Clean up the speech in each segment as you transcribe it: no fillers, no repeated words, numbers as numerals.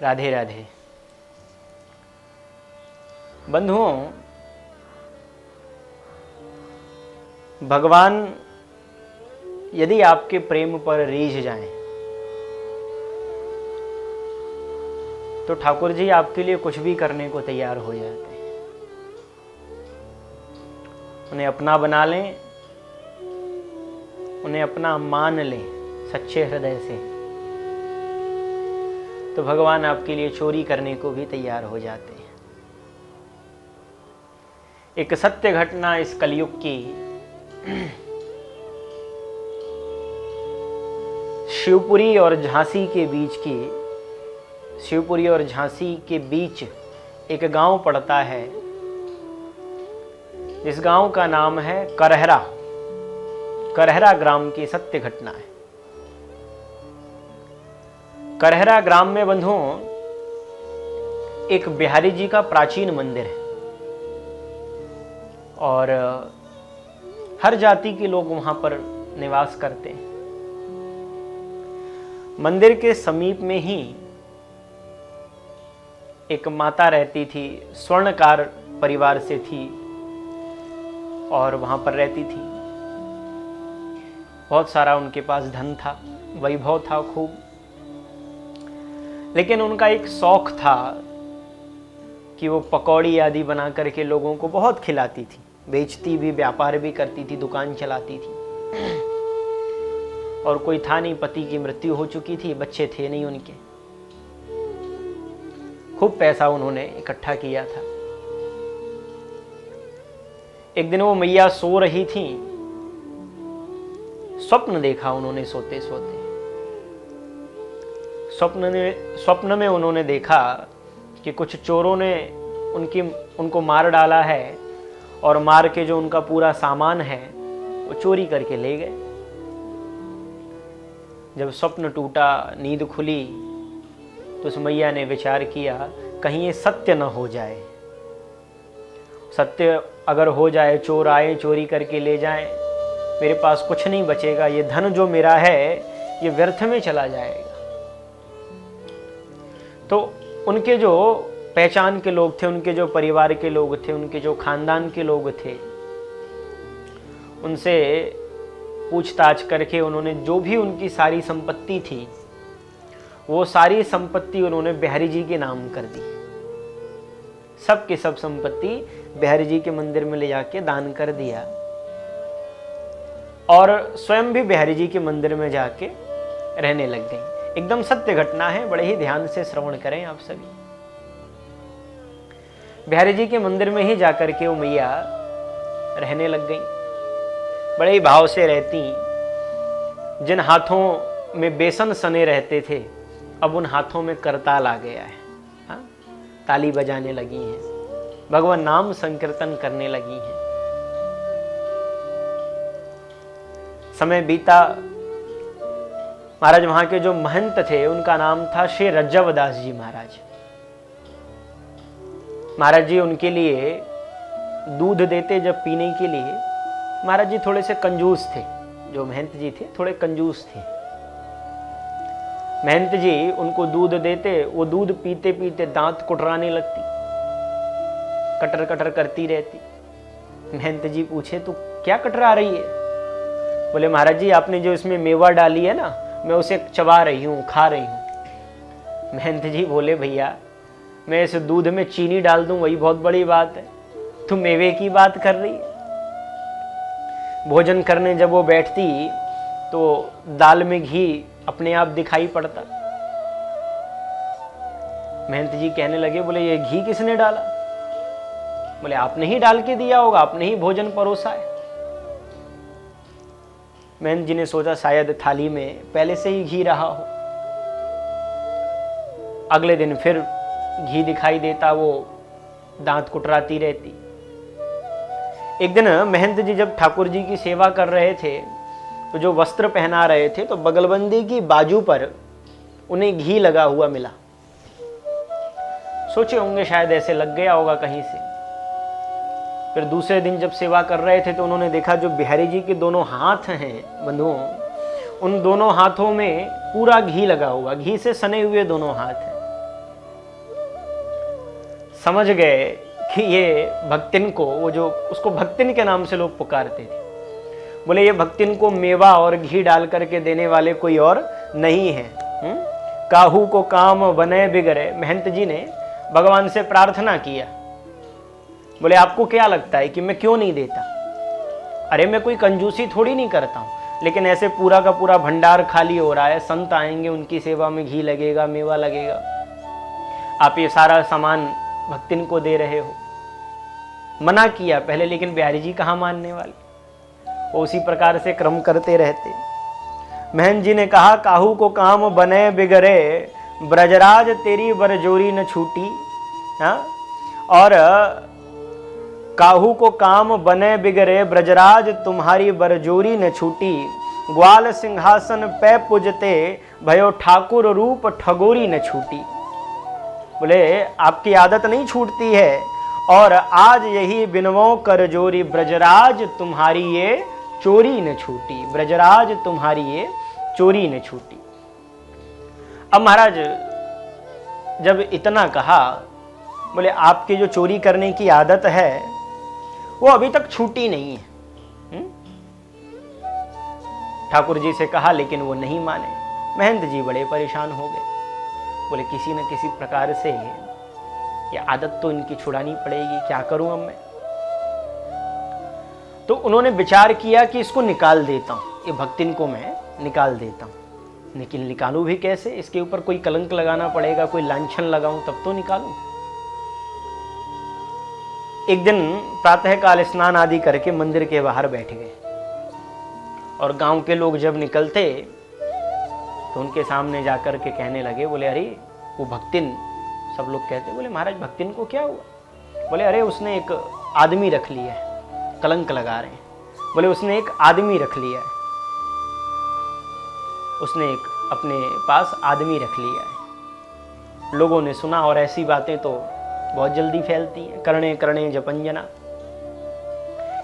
राधे राधे। बंधुओं, भगवान यदि आपके प्रेम पर रीझ जाएं तो ठाकुर जी आपके लिए कुछ भी करने को तैयार हो जाते हैं। उन्हें अपना बना लें, उन्हें अपना मान लें सच्चे हृदय से, तो भगवान आपके लिए चोरी करने को भी तैयार हो जाते हैं। एक सत्य घटना इस कलयुग की, शिवपुरी और झांसी के बीच की, शिवपुरी और झांसी के बीच एक गांव पड़ता है जिस गांव का नाम है करहरा। करहरा ग्राम की सत्य घटना है। करहरा ग्राम में बंधुओं एक बिहारी जी का प्राचीन मंदिर है और हर जाति के लोग वहां पर निवास करते हैं। मंदिर के समीप में ही एक माता रहती थी, स्वर्णकार परिवार से थी और वहां पर रहती थी। बहुत सारा उनके पास धन था, वैभव था खूब, लेकिन उनका एक शौक था कि वो पकौड़ी आदि बना करके लोगों को बहुत खिलाती थी, बेचती भी, व्यापार भी करती थी, दुकान चलाती थी। और कोई था नहीं, पति की मृत्यु हो चुकी थी, बच्चे थे नहीं उनके। खूब पैसा उन्होंने इकट्ठा किया था। एक दिन वो मैया सो रही थी, स्वप्न देखा उन्होंने सोते सोते। स्वप्न में उन्होंने देखा कि कुछ चोरों ने उनको मार डाला है और मार के जो उनका पूरा सामान है वो चोरी करके ले गए। जब स्वप्न टूटा, नींद खुली, तो उस मैया ने विचार किया कहीं ये सत्य न हो जाए। सत्य अगर हो जाए, चोर आए चोरी करके ले जाएं, मेरे पास कुछ नहीं बचेगा, ये धन जो मेरा है ये व्यर्थ में चला जाएगा। तो उनके जो पहचान के लोग थे, उनके जो परिवार के लोग थे, उनके जो खानदान के लोग थे, उनसे पूछताछ करके उन्होंने जो भी उनकी सारी संपत्ति थी वो सारी संपत्ति उन्होंने बिहारी जी के नाम कर दी। सब की सब संपत्ति बिहारी जी के मंदिर में ले जाके दान कर दिया और स्वयं भी बिहारी जी के मंदिर में जाके रहने लग गई। एकदम सत्य घटना है, बड़े ही ध्यान से श्रवण करें आप सभी। बिहारी जी के मंदिर में ही जाकर के वो मैया रहने लग गई, बड़े ही भाव से रहती। जिन हाथों में बेसन सने रहते थे, अब उन हाथों में करताल आ गया है। हाँ? ताली बजाने लगी हैं, भगवान नाम संकीर्तन करने लगी हैं। समय बीता, महाराज वहां के जो महंत थे उनका नाम था श्री रज्जवदास जी महाराज। महाराज जी उनके लिए दूध देते जब पीने के लिए। महाराज जी थोड़े से कंजूस थे, जो महंत जी थे थोड़े कंजूस थे। महंत जी उनको दूध देते, वो दूध पीते पीते दांत कुटराने लगती, कटर कटर करती रहती। महंत जी पूछे तू क्या कटरा रही है? बोले महाराज जी आपने जो इसमें मेवा डाली है ना, मैं उसे चबा रही हूँ, खा रही हूँ। महंत जी बोले भैया मैं इस दूध में चीनी डाल दूं वही बहुत बड़ी बात है, तू मेवे की बात कर रही है। भोजन करने जब वो बैठती तो दाल में घी अपने आप दिखाई पड़ता। महंत जी कहने लगे, बोले ये घी किसने डाला? बोले आपने ही डाल के दिया होगा, आपने ही भोजन परोसा है। महंत जी ने सोचा शायद थाली में पहले से ही घी रहा हो। अगले दिन फिर घी दिखाई देता, वो दांत कुटराती रहती। एक दिन महंत जी जब ठाकुर जी की सेवा कर रहे थे तो जो वस्त्र पहना रहे थे तो बगलबंदी की बाजू पर उन्हें घी लगा हुआ मिला। सोचे होंगे शायद ऐसे लग गया होगा कहीं से। फिर दूसरे दिन जब सेवा कर रहे थे तो उन्होंने देखा जो बिहारी जी के दोनों हाथ हैं बंधुओं, उन दोनों हाथों में पूरा घी लगा हुआ, घी से सने हुए दोनों हाथ हैं। समझ गए कि ये भक्तिन को, वो जो उसको भक्तिन के नाम से लोग पुकारते थे, बोले ये भक्तिन को मेवा और घी डाल करके देने वाले कोई और नहीं है। काहू को काम बने बिगड़े। महंत जी ने भगवान से प्रार्थना किया, बोले आपको क्या लगता है कि मैं क्यों नहीं देता? अरे मैं कोई कंजूसी थोड़ी नहीं करता हूँ, लेकिन ऐसे पूरा का पूरा भंडार खाली हो रहा है, संत आएंगे, उनकी सेवा में घी लगेगा, मेवा लगेगा, आप ये सारा सामान भक्तिन को दे रहे हो। मना किया पहले, लेकिन बिहारी जी कहाँ मानने वाले, वो उसी प्रकार से क्रम करते रहते। महंत जी ने कहा, काहू को काम बने बिगड़े, ब्रजराज तेरी बरजोरी न छूटी। और काहू को काम बने बिगड़े, ब्रजराज तुम्हारी बरजोरी न छूटी। ग्वाल सिंहासन पे पूजते, भयो ठाकुर रूप ठगोरी न छूटी। बोले आपकी आदत नहीं छूटती है, और आज यही बिनवों कर जोरी, ब्रजराज तुम्हारी ये चोरी न छूटी। ब्रजराज तुम्हारी ये चोरी न छूटी। अब महाराज जब इतना कहा, बोले आपकी जो चोरी करने की आदत है वो अभी तक छूटी नहीं है। ठाकुर जी से कहा, लेकिन वो नहीं माने। महंत जी बड़े परेशान हो गए, बोले किसी न किसी प्रकार से ये आदत तो इनकी छुड़ानी पड़ेगी, क्या करूं अब मैं? तो उन्होंने विचार किया कि इसको निकाल देता हूं, ये भक्तिन को मैं निकाल देता हूं। लेकिन निकालूं भी कैसे? इसके ऊपर कोई कलंक लगाना पड़ेगा, कोई लांछन लगाऊं तब तो निकालूं। एक दिन प्रातःकाल स्नान आदि करके मंदिर के बाहर बैठ गए, और गांव के लोग जब निकलते तो उनके सामने जाकर के कहने लगे, बोले अरे वो भक्तिन। सब लोग कहते, बोले महाराज भक्तिन को क्या हुआ? बोले अरे उसने एक आदमी रख लिया है, कलंक लगा रहे हैं। बोले उसने एक आदमी रख लिया है, उसने एक अपने पास आदमी रख लिया है। लोगों ने सुना, और ऐसी बातें तो बहुत जल्दी फैलती हैं। कर्णे कर्णे जपंजना,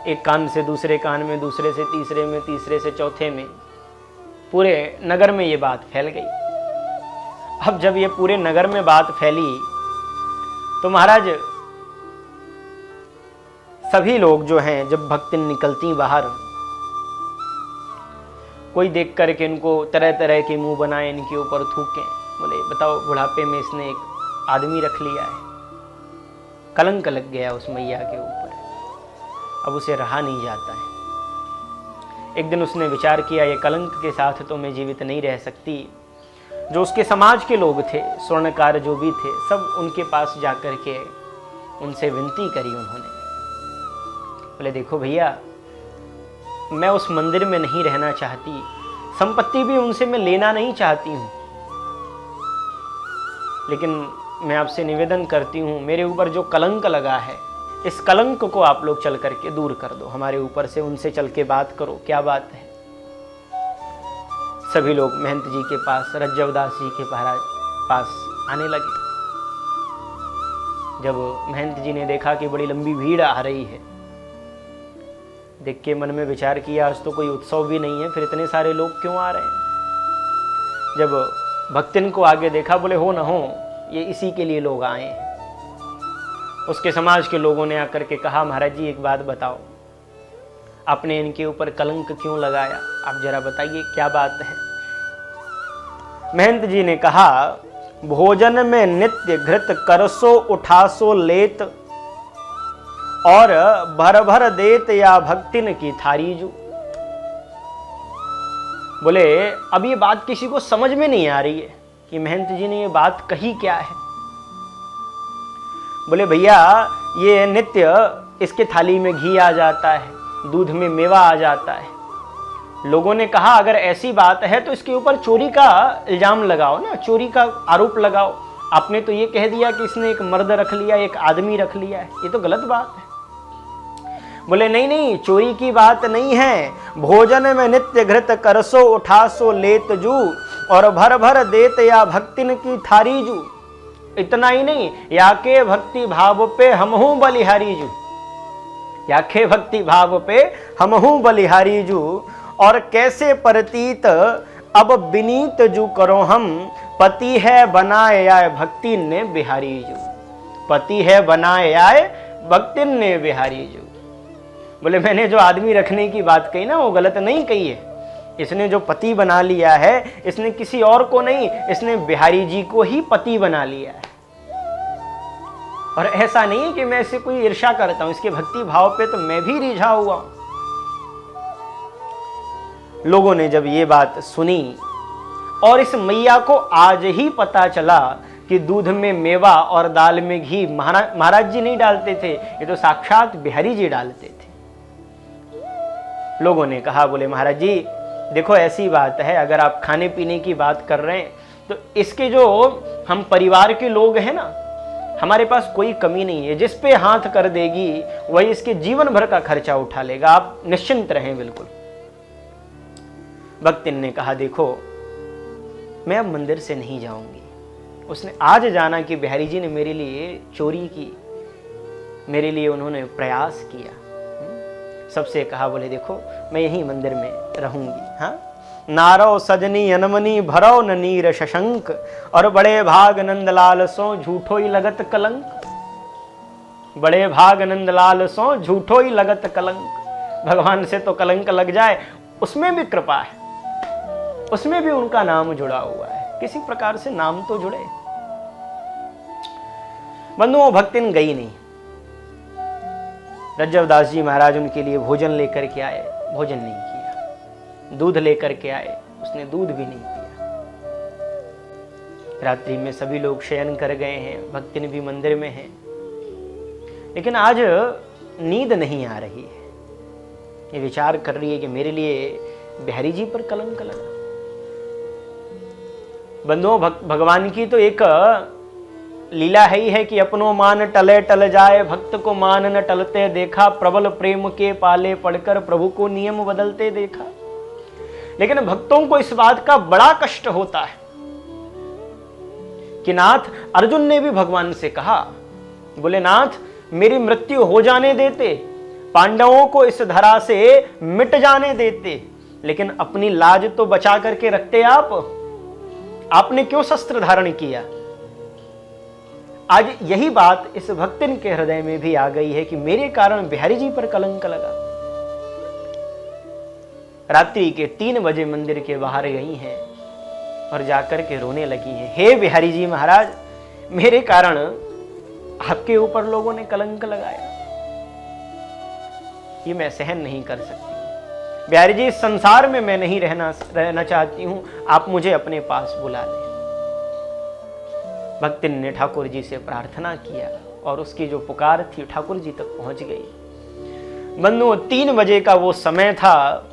एक कान से दूसरे कान में, दूसरे से तीसरे में, तीसरे से चौथे में, पूरे नगर में ये बात फैल गई। अब जब ये पूरे नगर में बात फैली तो महाराज सभी लोग जो हैं, जब भक्तिन निकलती बाहर, कोई देख करके इनको तरह तरह के मुंह बनाए, इनके ऊपर थूकें। बोले बताओ, बुढ़ापे में इसने एक आदमी रख लिया है, कलंक लग गया उस मैया के ऊपर, अब उसे रहा नहीं जाता है। एक दिन उसने विचार किया, ये कलंक के साथ तो मैं जीवित नहीं रह सकती। जो उसके समाज के लोग थे, स्वर्णकार जो भी थे, सब उनके पास जाकर के उनसे विनती करी उन्होंने। बोले देखो भैया, मैं उस मंदिर में नहीं रहना चाहती, संपत्ति भी उनसे मैं लेना नहीं चाहती हूँ, लेकिन मैं आपसे निवेदन करती हूँ, मेरे ऊपर जो कलंक लगा है, इस कलंक को आप लोग चल करके दूर कर दो हमारे ऊपर से, उनसे चल के बात करो, क्या बात है। सभी लोग महंत जी के पास, रज्जवदास जी के पास आने लगे। जब महंत जी ने देखा कि बड़ी लंबी भीड़ आ रही है, देख के मन में विचार किया, आज तो कोई उत्सव भी नहीं है, फिर इतने सारे लोग क्यों आ रहे हैं। जब भक्तिन को आगे देखा, बोले हो न हो, ये इसी के लिए लोग आए हैं। उसके समाज के लोगों ने आकर के कहा, महाराज जी एक बात बताओ, आपने इनके ऊपर कलंक क्यों लगाया, आप जरा बताइए क्या बात है। महंत जी ने कहा, भोजन में नित्य घृत करसो उठासो लेत, और भर भर देत या भक्तिन की थारी जू। बोले अब ये बात किसी को समझ में नहीं आ रही है कि महंत जी ने ये बात कही क्या है। बोले भैया, ये नित्य इसके थाली में घी आ जाता है, दूध में मेवा आ जाता है। लोगों ने कहा अगर ऐसी बात है तो इसके ऊपर चोरी का इल्जाम लगाओ ना, चोरी का आरोप लगाओ। आपने तो ये कह दिया कि इसने एक मर्द रख लिया, एक आदमी रख लिया है, ये तो गलत बात है। बोले नहीं नहीं, चोरी की बात नहीं है, भोजन में नित्य घृत करसो उठासो लेत जू, और भर भर देत या भक्तिन की थारी जू। इतना ही नहीं, याके भक्ति भाव पे हमहू बलिहारी जू, याके भक्ति भाव पे हमहू बलिहारी जू, और कैसे प्रतीत अब विनीत जू करो हम, पति है बनाए या भक्ति ने बिहारी जू। पति है बनाए आए भक्तिन ने बिहारी जो। बोले मैंने जो आदमी रखने की बात कही ना वो गलत नहीं कही है। इसने जो पति बना लिया है इसने किसी और को नहीं, इसने बिहारी जी को ही पति बना लिया है। और ऐसा नहीं कि मैं इससे कोई ईर्ष्या करता हूं, इसके भक्ति भाव पे तो मैं भी रिझा हुआ। लोगों ने जब ये बात सुनी और इस मैया को आज ही पता चला कि दूध में मेवा और दाल में घी महाराज जी नहीं डालते थे, ये तो साक्षात बिहारी जी डालते थे। लोगों ने कहा, बोले महाराज जी देखो ऐसी बात है, अगर आप खाने पीने की बात कर रहे हैं तो इसके जो हम परिवार के लोग हैं ना, हमारे पास कोई कमी नहीं है। जिस पे हाथ कर देगी वही इसके जीवन भर का खर्चा उठा लेगा, आप निश्चिंत रहें बिल्कुल। भक्तिन ने कहा, देखो मैं अब मंदिर से नहीं जाऊंगी। उसने आज जाना कि बिहारी जी ने मेरे लिए चोरी की, मेरे लिए उन्होंने प्रयास किया। सबसे कहा, बोले देखो मैं यहीं मंदिर में रहूंगी। हाँ, नारो सजनी अनमनी भरो न नीर शशंक, और बड़े भाग नंदलाल सो झूठो ही लगत कलंक। बड़े भाग नंदलाल सो झूठो ही लगत कलंक। भगवान से तो कलंक लग जाए, उसमें भी कृपा है, उसमें भी उनका नाम जुड़ा हुआ है, किसी प्रकार से नाम तो जुड़े। बंधुओं, भक्तिन गई नहीं। रज्जवदास जी महाराज उनके लिए भोजन लेकर के आए, भोजन नहीं किया। दूध लेकर के आए, उसने दूध भी नहीं पिया। रात्रि में सभी लोग शयन कर गए हैं, भक्तिन भी मंदिर में है, लेकिन आज नींद नहीं आ रही है। ये विचार कर रही है कि मेरे लिए बिहारी जी पर कलंक लगा। बंधुओं, भगवान की तो एक लीला है ही है कि अपनों मान टले टल जाए, भक्त को मान न टलते देखा, प्रबल प्रेम के पाले पड़कर प्रभु को नियम बदलते देखा। लेकिन भक्तों को इस बात का बड़ा कष्ट होता है कि नाथ, अर्जुन ने भी भगवान से कहा, बोले नाथ मेरी मृत्यु हो जाने देते, पांडवों को इस धरा से मिट जाने देते, लेकिन अपनी लाज तो बचा करके रखते आपने क्यों शस्त्र धारण किया। आज यही बात इस भक्तिन के हृदय में भी आ गई है कि मेरे कारण बिहारी जी पर कलंक लगा। रात्रि के 3 बजे मंदिर के बाहर गई हैं और जाकर के रोने लगी हैं, हे बिहारी जी महाराज, मेरे कारण आपके ऊपर लोगों ने कलंक लगाया, ये मैं सहन नहीं कर सकती। बिहारी जी, इस संसार में मैं नहीं रहना चाहती हूं, आप मुझे अपने पास बुला लें। भक्तिन ने ठाकुर जी से प्रार्थना किया और उसकी जो पुकार थी ठाकुर जी तक पहुंच गई। बंधुओं, 3 बजे का वो समय था,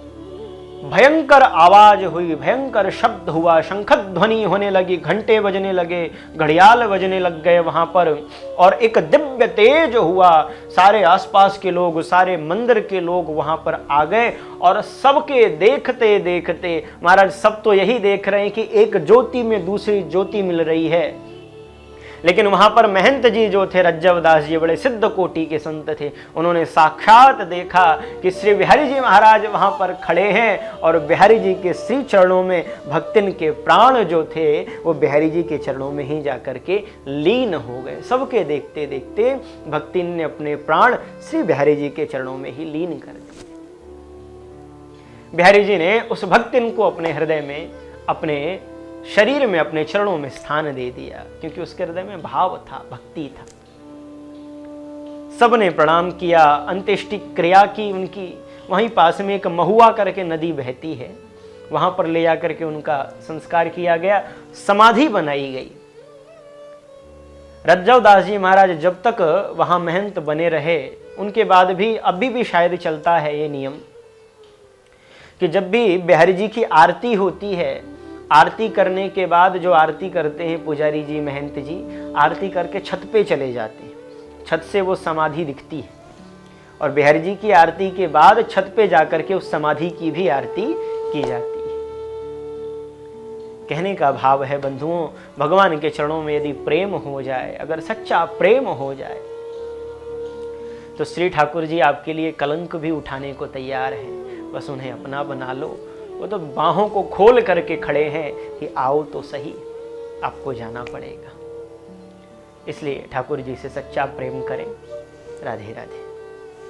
भयंकर आवाज हुई, भयंकर शब्द हुआ, शंख ध्वनि होने लगी, घंटे बजने लगे, घड़ियाल बजने लग गए वहां पर, और एक दिव्य तेज हुआ। सारे आसपास के लोग, सारे मंदिर के लोग वहां पर आ गए और सबके देखते देखते, महाराज सब तो यही देख रहे हैं कि एक ज्योति में दूसरी ज्योति मिल रही है, लेकिन वहां पर महंत जी जो थे, रज्जवदास जी, बड़े सिद्ध कोटि के संत थे, उन्होंने साक्षात देखा कि श्री बिहारी जी महाराज वहां पर खड़े हैं और बिहारी जी के श्री चरणों में भक्तिन के प्राण जो थे वो बिहारी जी के चरणों में ही जाकर के लीन हो गए। सबके देखते देखते भक्तिन ने अपने प्राण श्री बिहारी जी के चरणों में ही लीन कर दिए। बिहारी जी ने उस भक्तिन को अपने हृदय में, अपने शरीर में, अपने चरणों में स्थान दे दिया, क्योंकि उसके हृदय में भाव था, भक्ति था। सबने प्रणाम किया, अंत्येष्टि क्रिया की उनकी। वहीं पास में एक महुआ करके नदी बहती है, वहां पर ले जाकर के उनका संस्कार किया गया, समाधि बनाई गई। रज्जवदास जी महाराज जब तक वहां महंत बने रहे, उनके बाद भी अभी भी शायद चलता है ये नियम कि जब भी बिहारी जी की आरती होती है, आरती करने के बाद जो आरती करते हैं पुजारी जी, महंत जी, आरती करके छत पे चले जाते हैं, छत से वो समाधि दिखती है, और बिहारी जी की आरती के बाद छत पे जाकर के उस समाधि की भी आरती की जाती है। कहने का भाव है बंधुओं, भगवान के चरणों में यदि प्रेम हो जाए, अगर सच्चा प्रेम हो जाए, तो श्री ठाकुर जी आपके लिए कलंक भी उठाने को तैयार हैं। बस उन्हें अपना बना लो, वो तो बाहों को खोल करके खड़े हैं कि आओ तो सही, आपको जाना पड़ेगा। इसलिए ठाकुर जी से सच्चा प्रेम करें। राधे राधे।